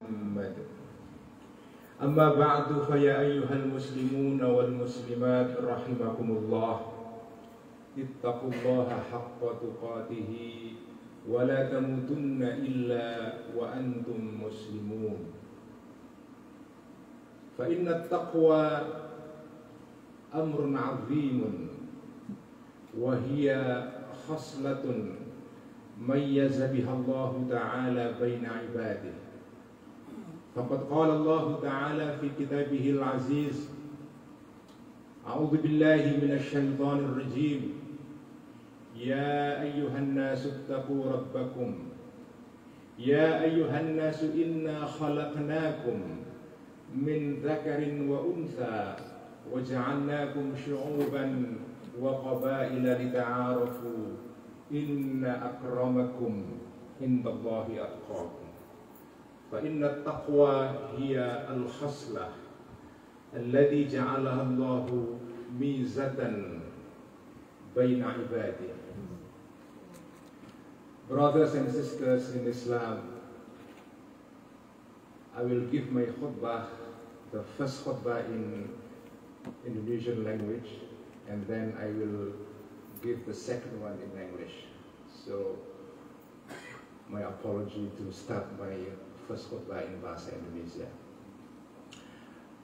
محمد. أما بعد فيا أيها المسلمون والمسلمات رحمكم الله، اتقوا الله حق تقاته ولا تموتن إلا وأنتم مسلمون. فإن التقوى أمر عظيم، وهي خصلة ميز بها الله تعالى بين عباده. فقد قال الله تعالى في كتابه العزيز: أعوذ بالله من الشيطان الرجيم، يا أيها الناس اتقوا ربكم، يا أيها الناس إنا خلقناكم من ذكر وأنثى وجعلناكم شعوبا وقبائل لتعارفوا إن أكرمكم عند الله أتقاكم. فإن التقوى هي الخصلة التي جعلها الله ميزة بين عباده. Brothers and sisters in Islam, I will give my khutbah, the first khutbah in Indonesian language, and then I will give the second one in English. So, my apology to start my first khutbah in bahasa Indonesia.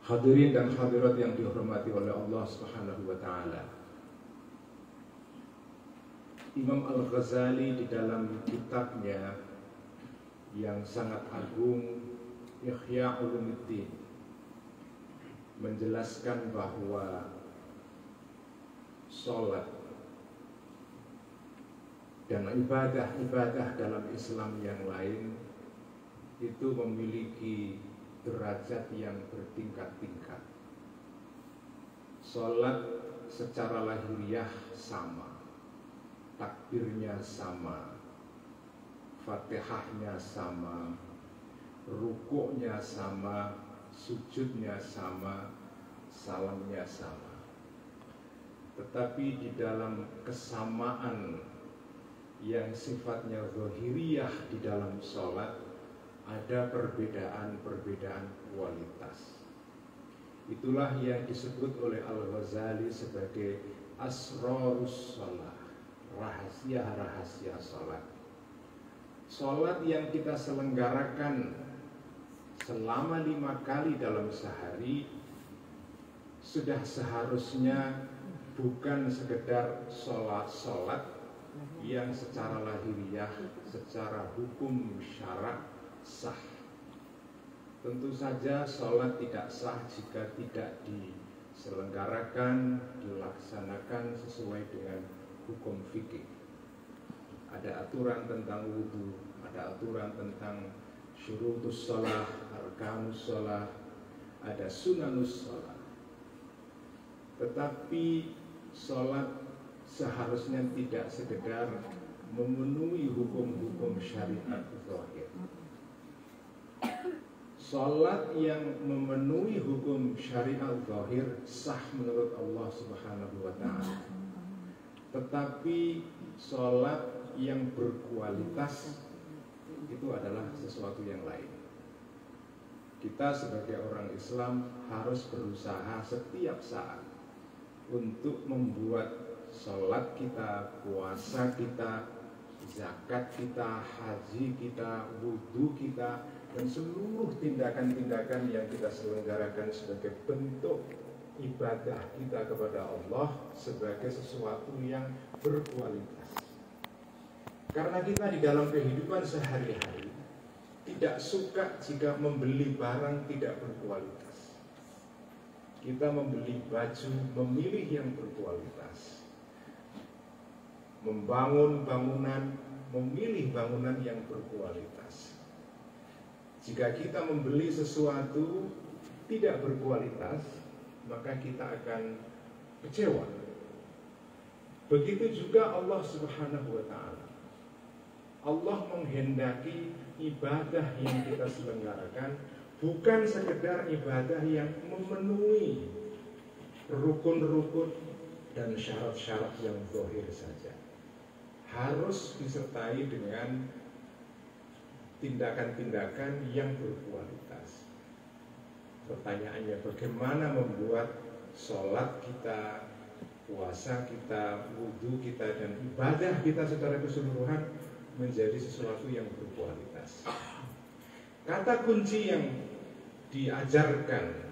Hadirin dan hadirat yang dihormati oleh Allah Subhanahu wa Ta'ala, Imam Al-Ghazali di dalam kitabnya yang sangat agung, Ihya Ulumuddin, menjelaskan bahwa sholat dan ibadah-ibadah dalam Islam yang lain itu memiliki derajat yang bertingkat-tingkat. Sholat secara lahiriah sama, takbirnya sama, Fatihahnya sama, rukuknya sama, sujudnya sama, salamnya sama. Tetapi di dalam kesamaan yang sifatnya zahiriyah di dalam sholat ada perbedaan-perbedaan kualitas. Itulah yang disebut oleh Al-Ghazali sebagai asrarus sholat, rahasia-rahasia sholat. Sholat yang kita selenggarakan selama 5 kali dalam sehari sudah seharusnya bukan sekedar sholat-sholat yang secara lahiriah, secara hukum syarak sah. Tentu saja sholat tidak sah jika tidak diselenggarakan, dilaksanakan sesuai dengan hukum fikih. Ada aturan tentang wudhu, ada aturan tentang syurutus sholat, arkanus sholat, ada sunanus sholat. Tetapi sholat seharusnya tidak sekedar memenuhi hukum-hukum syariat zahir. Sholat yang memenuhi hukum syariat zahir sah menurut Allah Subhanahu wa Ta'ala. Tetapi sholat yang berkualitas itu adalah sesuatu yang lain. Kita sebagai orang Islam harus berusaha setiap saat untuk membuat sholat kita, puasa kita, zakat kita, haji kita, wudhu kita, dan seluruh tindakan-tindakan yang kita selenggarakan sebagai bentuk ibadah kita kepada Allah sebagai sesuatu yang berkualitas. Karena kita di dalam kehidupan sehari-hari tidak suka jika membeli barang tidak berkualitas. Kita membeli baju, memilih yang berkualitas. Membangun bangunan, memilih bangunan yang berkualitas. Jika kita membeli sesuatu tidak berkualitas, maka kita akan kecewa. Begitu juga Allah Subhanahu wa Ta'ala. Allah menghendaki ibadah yang kita selenggarakan bukan sekedar ibadah yang memenuhi rukun-rukun dan syarat-syarat yang zahir saja. Harus disertai dengan tindakan-tindakan yang berkualitas. Pertanyaannya, bagaimana membuat sholat kita, puasa kita, wudhu kita, dan ibadah kita secara keseluruhan menjadi sesuatu yang berkualitas. Kata kunci yang diajarkan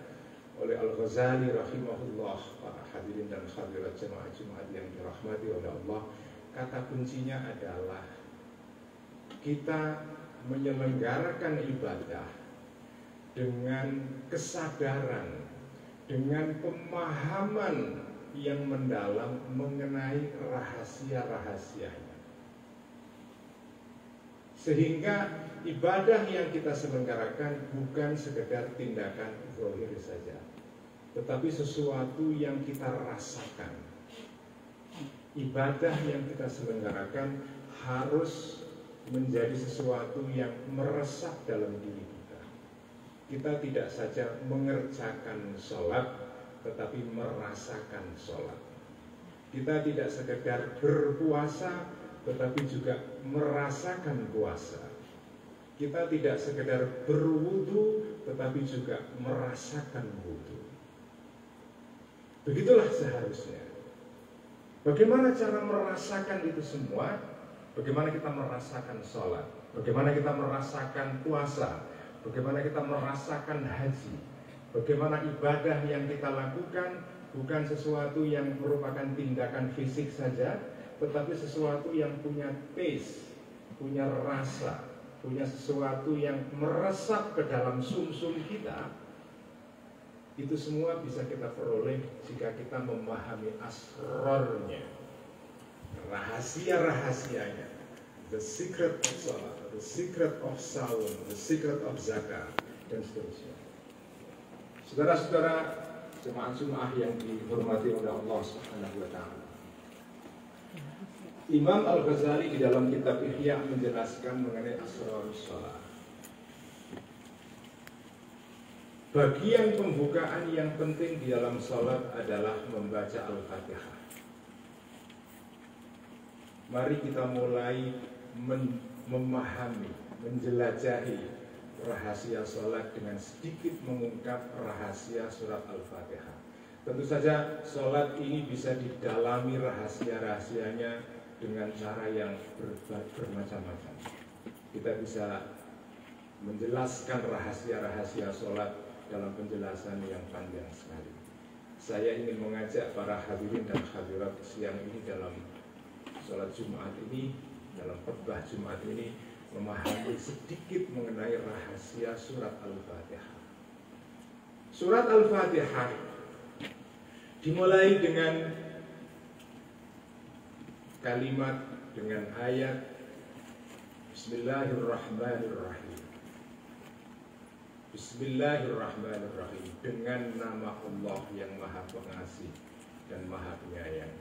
oleh Al-Ghazali rahimahullah, para hadirin dan hadirat jemaah Jumat yang dirahmati oleh Allah, kata kuncinya adalah kita menyelenggarakan ibadah dengan kesadaran, dengan pemahaman yang mendalam mengenai rahasia-rahasianya. Sehingga ibadah yang kita selenggarakan bukan sekedar tindakan zahir saja, tetapi sesuatu yang kita rasakan. Ibadah yang kita selenggarakan harus menjadi sesuatu yang meresap dalam diri kita. Kita tidak saja mengerjakan sholat, tetapi merasakan sholat. Kita tidak sekedar berpuasa, tetapi juga merasakan puasa. Kita tidak sekedar berwudu, tetapi juga merasakan wudu. Begitulah seharusnya. Bagaimana cara merasakan itu semua? Bagaimana kita merasakan sholat? Bagaimana kita merasakan puasa? Bagaimana kita merasakan haji? Bagaimana ibadah yang kita lakukan bukan sesuatu yang merupakan tindakan fisik saja, tetapi sesuatu yang punya taste, punya rasa, punya sesuatu yang meresap ke dalam sumsum kita. Itu semua bisa kita peroleh jika kita memahami asrarnya, rahasia-rahasianya, the secret of salat, the secret of saum, the secret of zakat, dan seterusnya. Saudara-saudara jemaah Jumat yang dihormati oleh Allah Subhanahu wa Ta'ala, Imam Al-Ghazali di dalam kitab Ihya menjelaskan mengenai asrarus shalah. Bagian pembukaan yang penting di dalam salat adalah membaca Al-Fatihah. Mari kita mulai memahami, menjelajahi rahasia salat dengan sedikit mengungkap rahasia surat Al-Fatihah. Tentu saja salat ini bisa didalami rahasia-rahasianya dengan cara yang bermacam-macam. Kita bisa menjelaskan rahasia-rahasia sholat dalam penjelasan yang panjang sekali. Saya ingin mengajak para hadirin dan hadirat siang ini dalam sholat Jumat ini, dalam khutbah Jumat ini, memahami sedikit mengenai rahasia surat Al-Fatihah. Surat Al-Fatihah dimulai dengan kalimat, dengan ayat Bismillahirrahmanirrahim. Bismillahirrahmanirrahim, dengan nama Allah yang Maha Pengasih dan Maha Penyayang.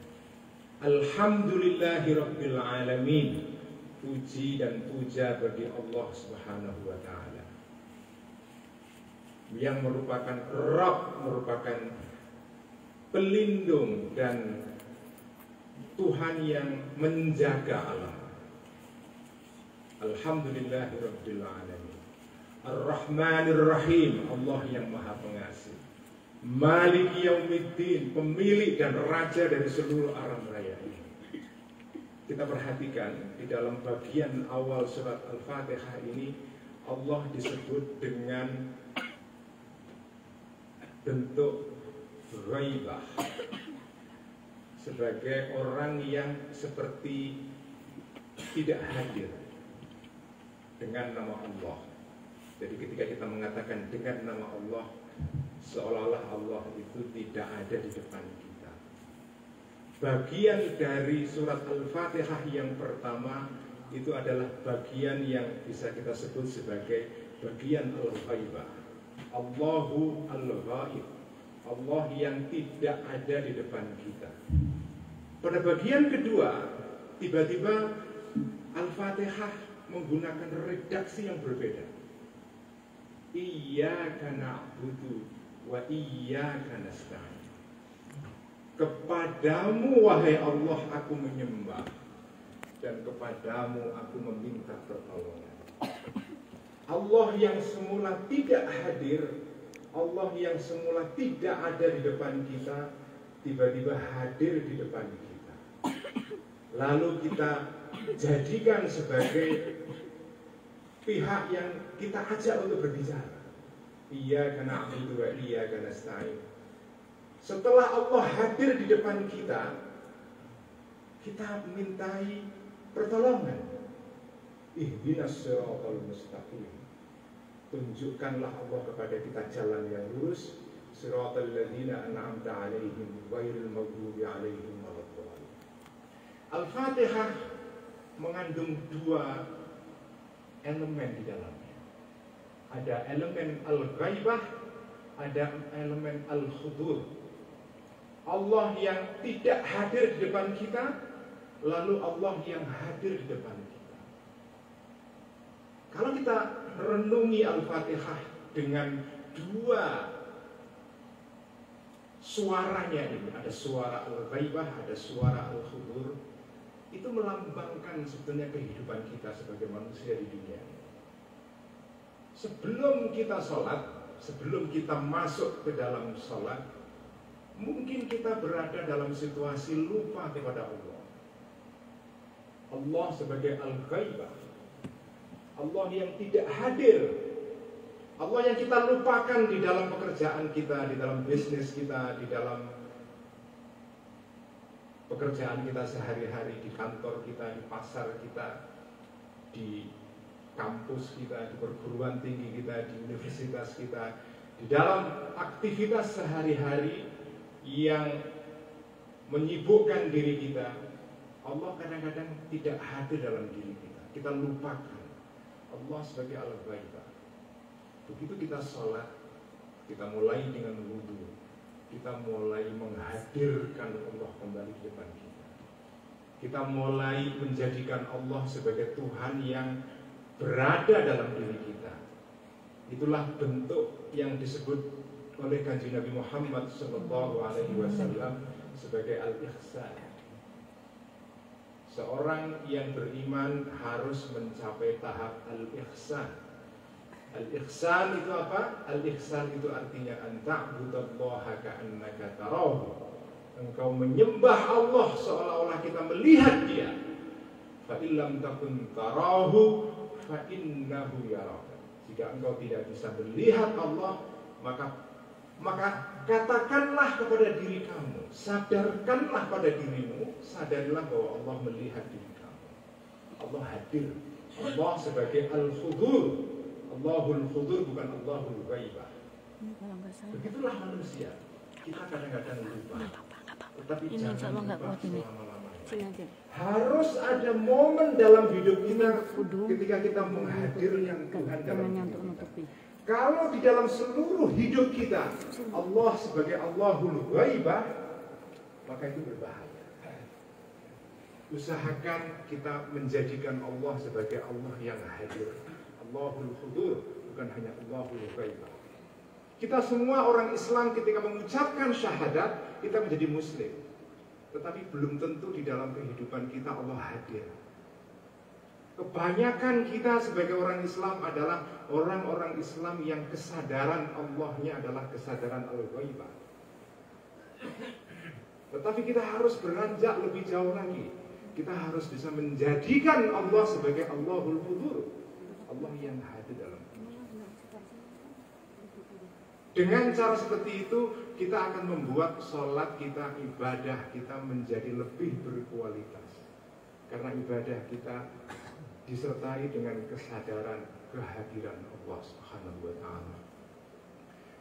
Alhamdulillahirabbil alamin, puji dan puja bagi Allah Subhanahu wa Ta'ala yang merupakan Rabb, merupakan pelindung dan Tuhan yang menjaga alam. Alhamdulillahirabbil alamin. Ar-Rahmanir-Rahim, Allah yang Maha Pengasih. Maliki Yaumiddin, pemilik dan raja dari seluruh alam raya ini. Kita perhatikan di dalam bagian awal surat Al-Fatihah ini, Allah disebut dengan bentuk ghaibah, sebagai orang yang seperti tidak hadir dengan nama Allah. Jadi ketika kita mengatakan dengan nama Allah, seolah-olah Allah itu tidak ada di depan kita. Bagian dari surat Al-Fatihah yang pertama itu adalah bagian yang bisa kita sebut sebagai bagian Al-Ghaibah. Allahu Al-Ghaib, Allah yang tidak ada di depan kita. Pada bagian kedua, tiba-tiba Al-Fatihah menggunakan redaksi yang berbeda. Iyyaka na'budu wa iyyaka nasta'in. Kepadamu wahai Allah aku menyembah, dan kepadamu aku meminta pertolongan. Allah yang semula tidak hadir, Allah yang semula tidak ada di depan kita, tiba-tiba hadir di depan kita. Lalu kita jadikan sebagai pihak yang kita ajak untuk berbicara. Iyyaka na'budu wa iyyaka nasta'in. Setelah Allah hadir di depan kita, kita mintai pertolongan. Ihdinas siratal mustaqim. Tunjukkanlah Allah kepada kita jalan yang lurus. Siratal ladzina an'amta 'alaihim ghairil maghdubi 'alaihim waladdallin. Al-Fatihah mengandung dua elemen di dalamnya. Ada elemen al-ghaibah, ada elemen al-hudur. Allah yang tidak hadir di depan kita, lalu Allah yang hadir di depan kita. Kalau kita renungi Al-Fatihah dengan dua suaranya ini, ada suara al-ghaibah, ada suara al-hudur, itu melambangkan sebetulnya kehidupan kita sebagai manusia di dunia. Sebelum kita sholat, sebelum kita masuk ke dalam sholat, mungkin kita berada dalam situasi lupa kepada Allah. Allah sebagai al-ghaibah, Allah yang tidak hadir, Allah yang kita lupakan di dalam pekerjaan kita, di dalam bisnis kita, di dalam pekerjaan kita sehari-hari, di kantor kita, di pasar kita, di kampus kita, di perguruan tinggi kita, di universitas kita, di dalam aktivitas sehari-hari yang menyibukkan diri kita. Allah kadang-kadang tidak hadir dalam diri kita. Kita lupakan Allah sebagai al-ghaibah. Begitu kita sholat, kita mulai dengan wudu, kita mulai menghadirkan Allah kembali di depan kita. Kita mulai menjadikan Allah sebagai Tuhan yang berada dalam diri kita. Itulah bentuk yang disebut oleh Kanjeng Nabi Muhammad SAW sebagai al-ihsan. Seorang yang beriman harus mencapai tahap al-ihsan. Al-ihsan itu apa? Al-ihsan itu artinya anta'budallaha ka'annaka tarahu. Engkau menyembah Allah seolah-olah kita melihat Dia. Fa illam takun tarahu fa innahu yaraka. Jika engkau tidak bisa melihat Allah, maka katakanlah kepada diri kamu, sadarkanlah pada dirimu, sadarilah bahwa Allah melihat diri kamu. Allah hadir. Allah sebagai al-hudur. Allahul hudur bukan Allahul ghaibah. Begitulah manusia. Kita kadang-kadang lupa. Tetapi jangan lupa selama-lamanya. Harus ada momen dalam hidup kita ketika kita menghadirkan Tuhan dalam hidup kita. Kalau di dalam seluruh hidup kita Allah sebagai Allahul ghaibah, maka itu berbahaya. Usahakan kita menjadikan Allah sebagai Allah yang hadir, Allahul hudur, bukan hanya Allahul ghaibah. Kita semua orang Islam ketika mengucapkan syahadat, kita menjadi muslim. Tetapi belum tentu di dalam kehidupan kita Allah hadir. Kebanyakan kita sebagai orang Islam adalah orang-orang Islam yang kesadaran Allahnya adalah kesadaran al-ghaibah. Tetapi kita harus beranjak lebih jauh lagi. Kita harus bisa menjadikan Allah sebagai Allahul hudur, Allah yang hadir dalam hidup. Dengan cara seperti itu, kita akan membuat sholat kita, ibadah kita menjadi lebih berkualitas. Karena ibadah kita disertai dengan kesadaran kehadiran Allah Subhanahu wa Ta'ala.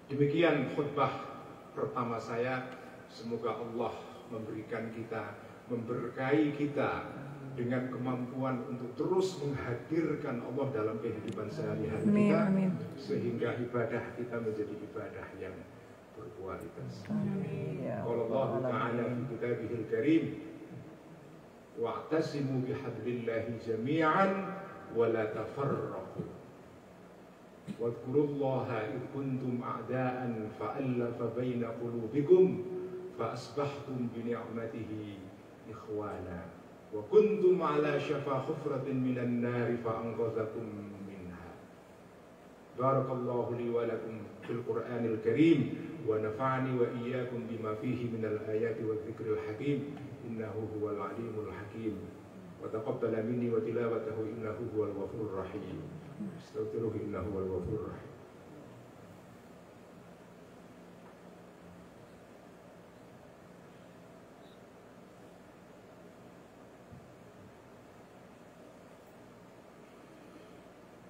Demikian khutbah pertama saya. Semoga Allah memberikan kita, memberkahi kita dengan kemampuan untuk terus menghadirkan Allah dalam kehidupan sehari-hari kita, sehingga ibadah kita menjadi ibadah yang berkualitas. Qala Allah Ta'ala fi kitabihil karim, wa'tasimu bihablillahi jami'an wa la tafarraqu wadhkurullaha id kuntum a'da'an fa'allafa baina qulubikum fa asbahtum bi ni'matihi ikhwana wa kuntum ala syafa hufratin minan nari fa anqadhakum minha. بارك الله لي ولكم في القرآن الكريم ونفعني وإياكم بما فيه من الآيات والذكر الحكيم إنه هو العليم الحكيم وتقبل مني وتلاوته إنه هو الغفور الرحيم استغفره إنه هو الغفور الرحيم.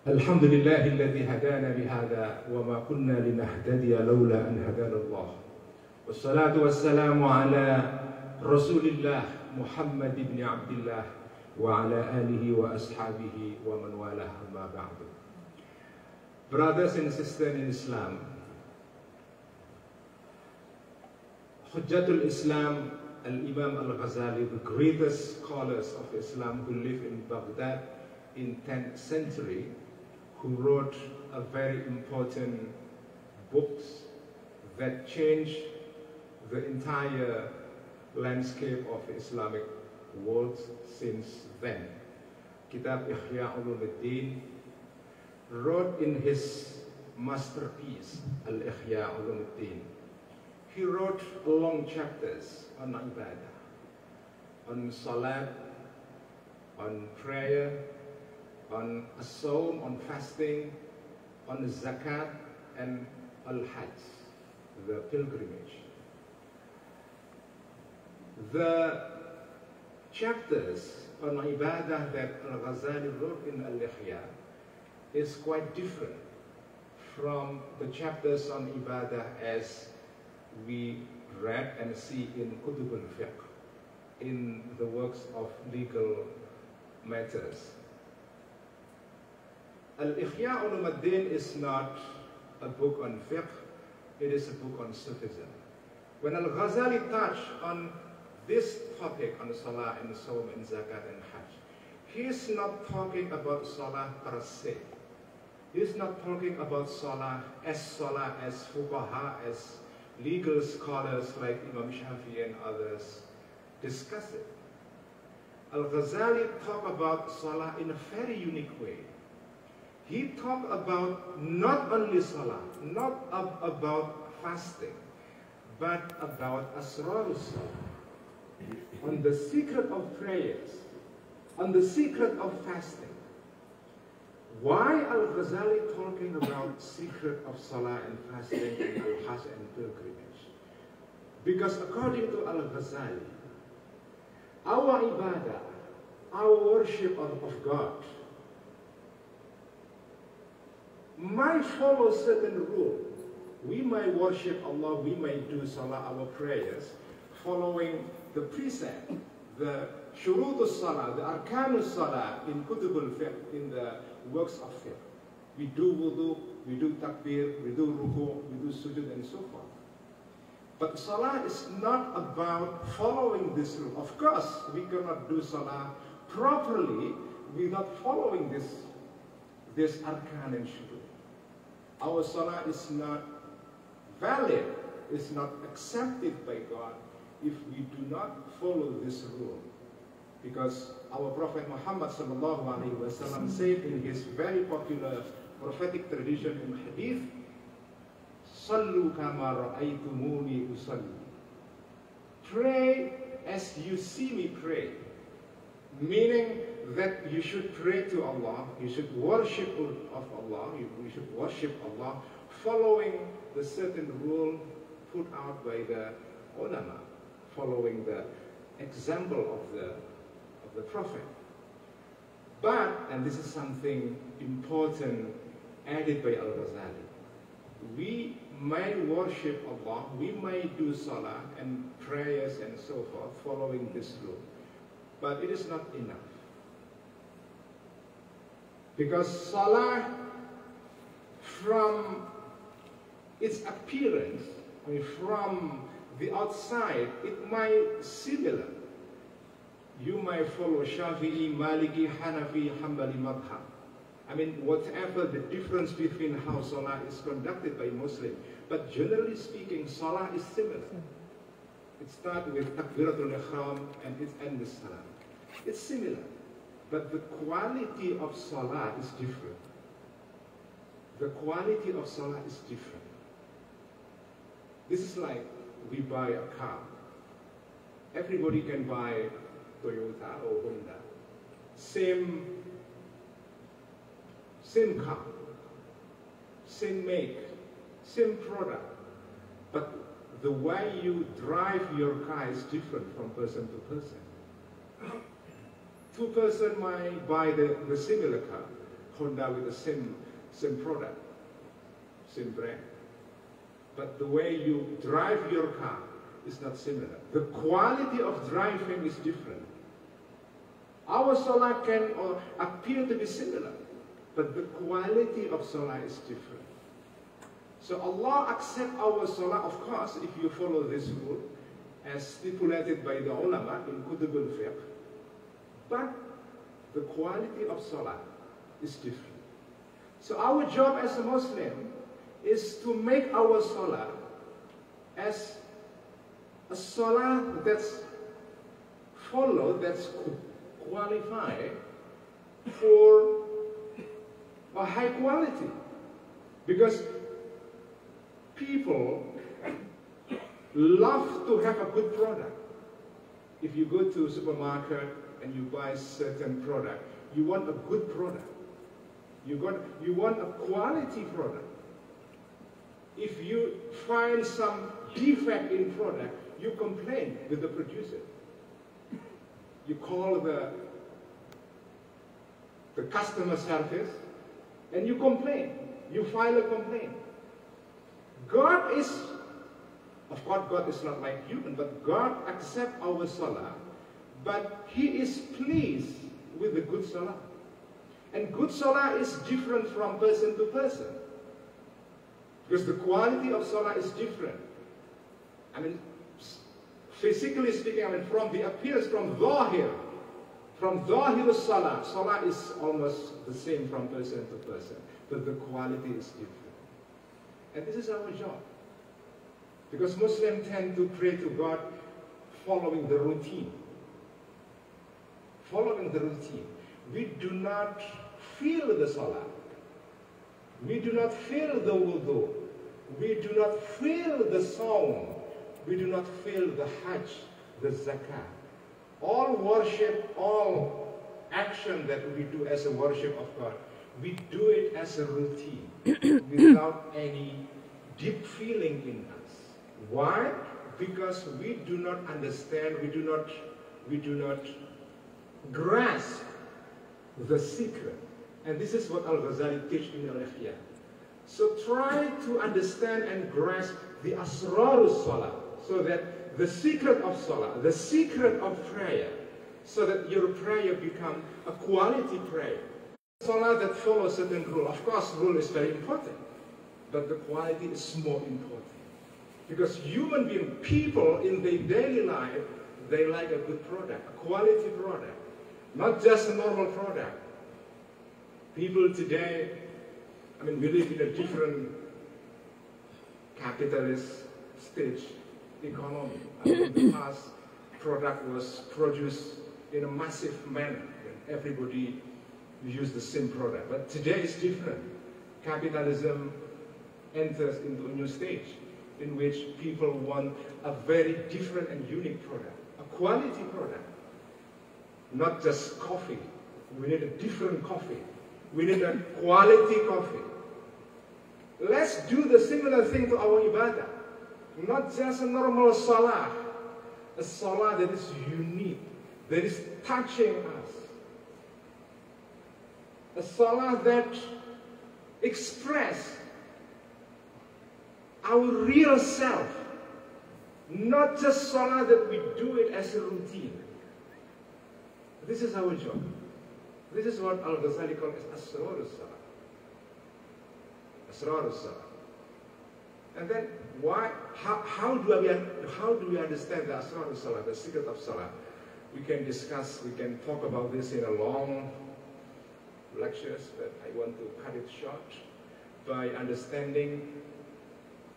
الحمد لله الذي هدانا لهذا وما كنا لنهتدي لولا أن هدانا الله والصلاة والسلام على رسول الله محمد بن عبد الله وعلى آله وأصحابه ومن والاه أما بعد. Brothers and sisters in Islam, Hujjatul Islam Al-Imam Al-Ghazali, the greatest scholars of Islam who lived in Baghdad in 10th century, who wrote a very important books that changed the entire landscape of Islamic world since then. Kitab Ihya Ulumuddin, wrote in his masterpiece Al-Ihya Ulumuddin. He wrote long chapters on ibadah, on salat, on prayer, on as-sawm, on fasting, on zakat, and al-hajj, the pilgrimage. The chapters on ibadah that Al-Ghazali wrote in Al-Ihya is quite different from the chapters on ibadah as we read and see in Kutub al-Fiqh, in the works of legal matters. Al-Ihya Ulumuddin is not a book on fiqh, it is a book on Sufism. When Al-Ghazali touched on this topic on Salah and Sawm and Zakat and Hajj, he is not talking about Salah per se. He is not talking about Salah as fuqaha, as legal scholars like Imam Shafi'i and others discuss it. Al-Ghazali talked about Salah in a very unique way. He talked about not only Salah, not about fasting, but about Asrarus Salah, on the secret of prayers, on the secret of fasting. Why Al-Ghazali talking about secret of Salah and fasting and Al-Hajj and pilgrimage? Because according to Al-Ghazali, our ibadah, our worship of God, might follow certain rule. We might worship Allah, we might do Salah, our prayers, following the precept, the Shurutus Salah, the Arkanus Salah in Kutubul Fiqh, in the works of fiqh. We do wudu, we do takbir, we do ruku, we do sujud, and so forth. But Salah is not about following this rule. Of course, we cannot do Salah properly without following this arkan and shurut. Our Salah is not valid, is not accepted by God if we do not follow this rule. Because our Prophet Muhammad sallallahu alaihi wasallam said in his very popular prophetic tradition in hadith, "Sallu kama ra'aytumuni usalli." Pray as you see me pray. Meaning that you should pray to Allah, you should worship of Allah, you should worship Allah following the certain rule put out by the ulama, following the example of the Prophet. But, and this is something important added by Al-Ghazali, we might worship Allah, we might do Salah and prayers and so forth following this rule, but it is not enough. Because Salah, from its appearance, I mean, from the outside, it might similar. You might follow Shafi'i, Maliki, Hanafi, Hanbali madhab. I mean, whatever the difference between how Salah is conducted by Muslim, but generally speaking, Salah is similar. It starts with Takbiratul Ihram and it ends with Salam. It's similar, but the quality of Salah is different. the quality of salah is different. This is like we buy a car. Everybody can buy Toyota or Honda. Same car, same make, same product. But the way you drive your car is different from person to person. Two persons might buy the similar car, Honda with the same product, same brand. But the way you drive your car is not similar. The quality of driving is different. Our salah can appear to be similar, but the quality of salah is different. So Allah accepts our salah, of course, if you follow this rule, as stipulated by the ulama in Kutub al-Fiqh. But the quality of salah is different. So our job as a Muslim is to make our salah as a salah that's followed, that's qualified for a high quality. Because people love to have a good product. If you go to a supermarket and you buy a certain product, you want a good product. You want a quality product. If you find some defect in product, you complain with the producer. You call the customer service and you complain. You file a complaint. God is, of course, God is not like human, but God accepts our salah, but He is pleased with the good salah. And good salah is different from person to person. Because the quality of salah is different. I mean, physically speaking, from the appearance, from zahir salah, salah is almost the same from person to person, but the quality is different. And this is our job. Because Muslims tend to pray to God following the routine. Following the routine. We do not feel the salah. We do not feel the wudu. We do not feel the song. We do not feel the hajj, the zakah. All worship, all action that we do as a worship of God, we do it as a routine without any deep feeling in us. Why? Because we do not understand, we do not grasp the secret. And this is what Al-Ghazali teaches in Al-Ihya. So try to understand and grasp the asrarus salah, so that the secret of salah, the secret of prayer, so that your prayer become a quality prayer. Salah that follows certain rule. Of course, rule is very important, but the quality is more important. Because human beings, people in their daily life, they like a good product, a quality product, not just a normal product. People today, we live in a different capitalist stage economy. In the past, product was produced in a massive manner. Everybody used the same product. But today is different. Capitalism enters into a new stage in which people want a very different and unique product, a quality product. Not just coffee. We need a different coffee. We need a quality coffee. Let's do the similar thing to our ibadah. Not just a normal salah. A salah that is unique, that is touching us. A salah that expresses our real self. Not just salah that we do it as a routine. This is our job. This is what Al-Ghazali calls Asrarus Salah. Asrarus Salah. And then how do we understand the Asrarus Salah, the secret of Salah? We can discuss, we can talk about this in a long lectures, but I want to cut it short by understanding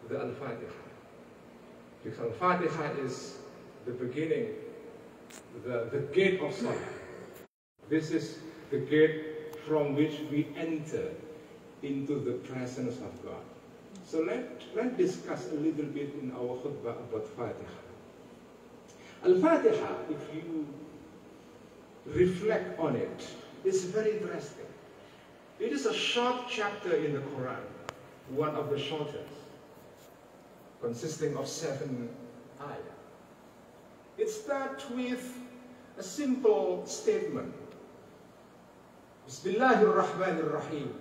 the Al-Fatiha. Because Al-Fatiha is the beginning, the gate of Salah. This is the gate from which we enter into the presence of God. So let's discuss a little bit in our khutbah about Fatiha. Al-Fatiha, if you reflect on it, is very interesting. It is a short chapter in the Quran, one of the shortest, consisting of 7 ayah. It starts with a simple statement. Bismillahirrahmanirrahim.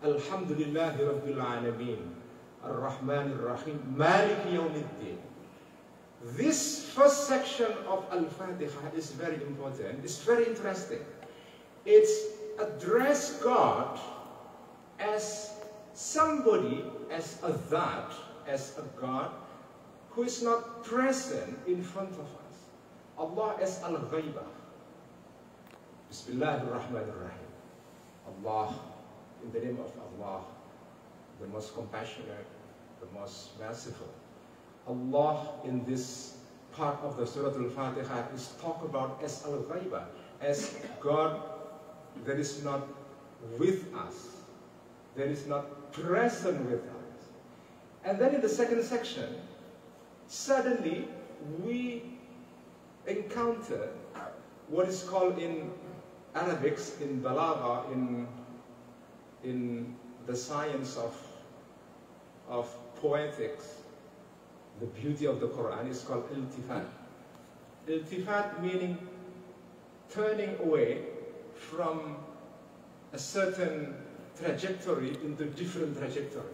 Alhamdulillahi Rabbil Alameen. Ar-Rahmanir-Rahim. Maliki Yawmiddin. This first section of Al-Fatiha is very important. It's very interesting. It's address God as somebody, as a that, as a God who is not present in front of us. Allah as Al-Ghaibah. Bismillahirrahmanirrahim. Allah, in the name of Allah, the most compassionate, the most merciful. Allah in this part of the Surah Al-Fatiha is talked about as Al-Ghaibah, as God that is not with us, that is not present with us. And then in the second section, suddenly we encounter what is called in Arabic, in Balagha, in the science of poetics, the beauty of the Quran is called iltifat. Iltifat meaning turning away from a certain trajectory into different trajectory.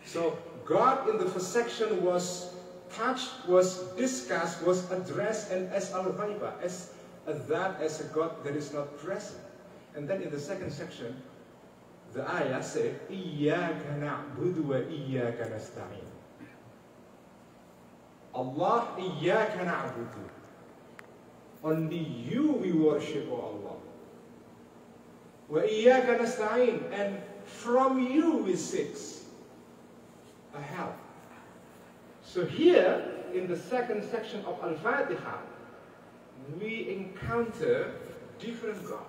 So God in the first section was touched, was discussed, was addressed, and as Al-Ghaibah, as a God that is not present. And then in the second section, the ayah said, Iyyaka na'budu wa iyyaka nasta'in. Allah, Iyyaka na'budu. Only you we worship, O Allah. Wa iyyaka nasta'in. And from you we seek a help. So here, in the second section of Al-Fatiha, we encounter different God.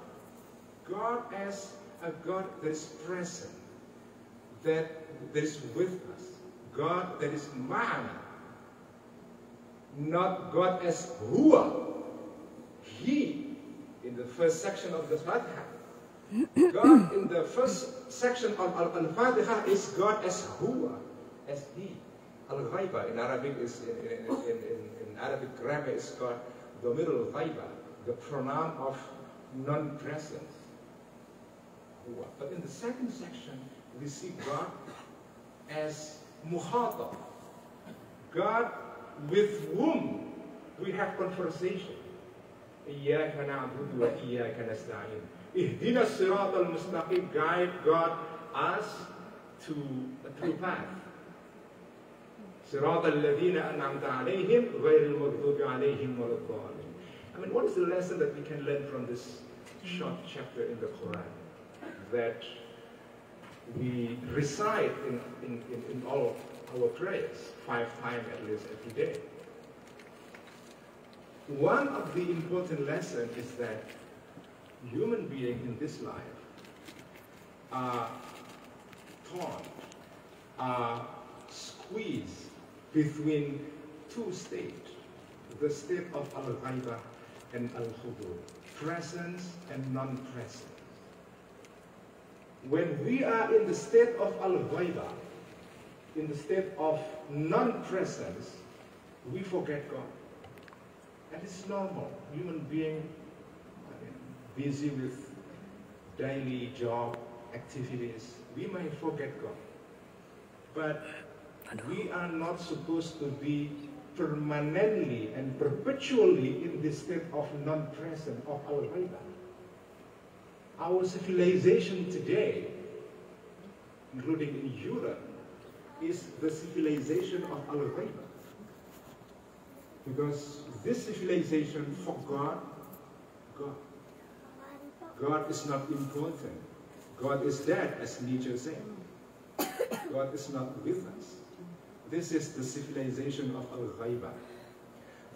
God as a God that is present, that is with us. God that is ma'ana. Not God as huwa. He, in the first section of the Fatiha. God in the first section of Al-Fatiha is God as huwa, as he. Al-Ghaibah in Arabic is in Arabic grammar is called Dhamir al-Ghaibah, the pronoun of non-presence. But in the second section, we see God as Muhatab, God with whom we have conversation. Iyyaka na'budu wa iyyaka nasta'in. Ihdina as-sirat al-mustaqim. Guide God us to a true path. Sirat al-ladhina an'amta alayhim ghayr al-maghdubi alayhim wa ad-dallin. I mean, what is the lesson that we can learn from this short chapter in the Quran that we recite in all our prayers 5 times at least every day? One of the important lessons is that human beings in this life are torn, are squeezed between 2 states, the state of Al-Ghaibah and Al-Hudur, presence and non-presence. When we are in the state of Al-Ghaibah, in the state of non-presence, we forget God. And it's normal. Human being busy with daily job activities, we may forget God. But we are not supposed to be permanently and perpetually in this state of non-presence of Al-Ghaibah. Our civilization today, including in Europe, is the civilization of Al-Ghaibah. Because this civilization forgot God. God is not important. God is dead, as Nietzsche said. God is not with us. This is the civilization of Al-Ghaibah.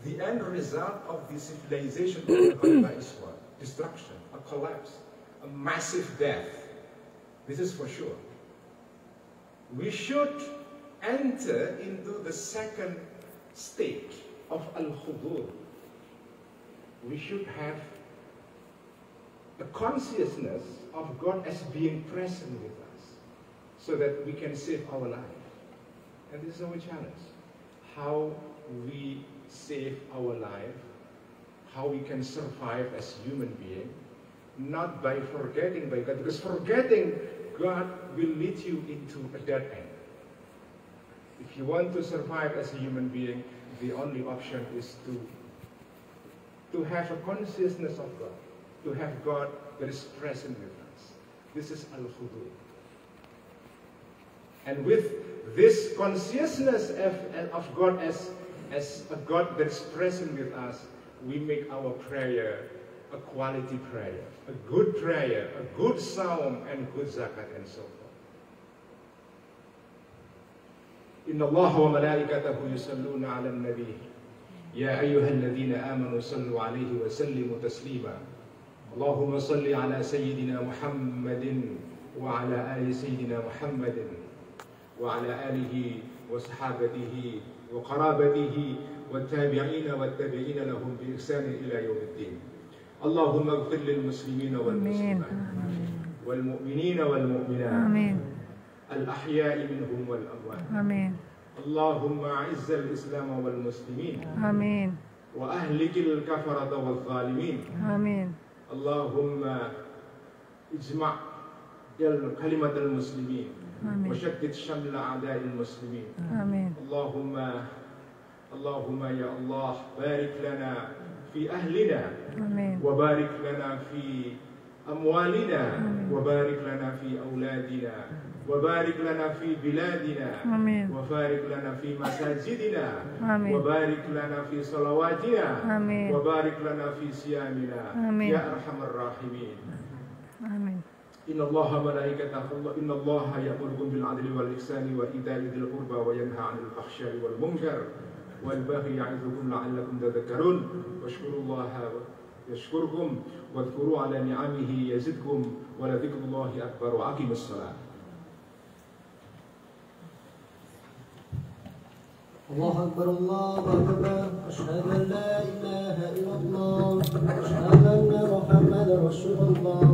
The end result of the civilization of Al-Ghaibah is what? Destruction, a collapse, a massive death. This is for sure. we should enter into the second stage of al-hudur. We should have a consciousness of God as being present with us, so that we can save our life. And this is our challenge. How we save our life, how we can survive as human beings, not by forgetting by God, because forgetting God will lead you into a dead end. If you want to survive as a human being, the only option is to have a consciousness of God, to have God that is present with us. This is al-hudur. And with this consciousness of God as a God that is present with us, we make our prayer a quality prayer, a good psalm, and good zakat, and so forth. Inna Allah wa malaikatahu yusalluna ala nabi. Ya ayyuhalladhina amanu sallu alayhi wa sallimu taslima. Allahumma salli ala sayyidina Muhammadin wa ala ali sayyidina Muhammadin wa ala alihi wa sahabatihi wa qarabatihi wa tabi'ina wa tabi'ina lahum bi ihsanin ila yawmiddin. Allahumma ighfir lil muslimina wal muslimat wal mu'minina wal mu'minat al-ahya'i minhum wal amwat. Amin. Allahumma a'izz al-islam wal muslimin. Amin. Wa ahlikil kafarata wal zalimin. Amin. Allahumma ijma' kalimat al-muslimin wa shaddid shamla a'da'i al-muslimin. Amin. Allahumma ya Allah, barik lana fi ahlina, wa barik lana fi amwalina, wa barik lana fi awladina, wa barik lana fi biladina, wa barik lana fi masajidina, wa barik lana fi salawatina, wa barik lana fi siyamina, ya arhamar rahimin. Amin. Inna Allaha malaikatahu ya'murukum bil 'adli wal ihsani wa ita'i dzil qurba wa yanha 'anil fahsya'i wal munkar wal baghi ya'idukum la'allakum tadhakkarun. Washkurullaha yashkurkum wadhkuru 'ala ni'amihi yazidkum wa la dzikrullahi akbar wa aqimus shalah. الله أكبر الله أكبر أشهد أن لا إله إلا الله أشهد أن محمدا رسول الله